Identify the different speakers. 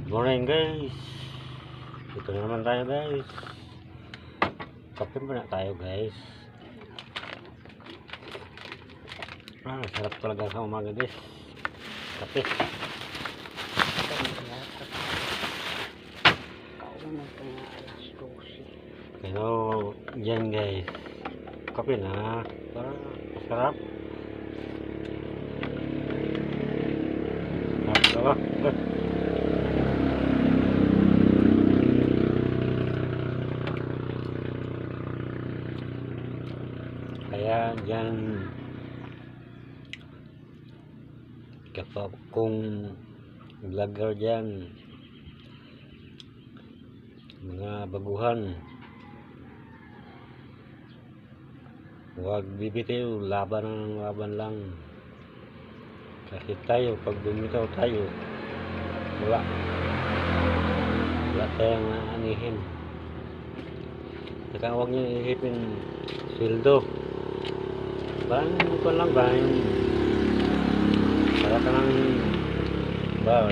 Speaker 1: Morning guys. Ito na naman tayo guys. Kape muna tayo guys. Sarap talaga sa umaga guys. Kape. Pero dyan guys. Kape na. Para masarap. Kaya dyan kapag kung vlogger dyan, mga baguhan, huwag bibitiw, laban lang. Kasi tayo, pag bumitaw tayo, wala tayong anihin. Saka huwag nyo ihipin sweldo. Parang ito lang ba yung para ka lang ba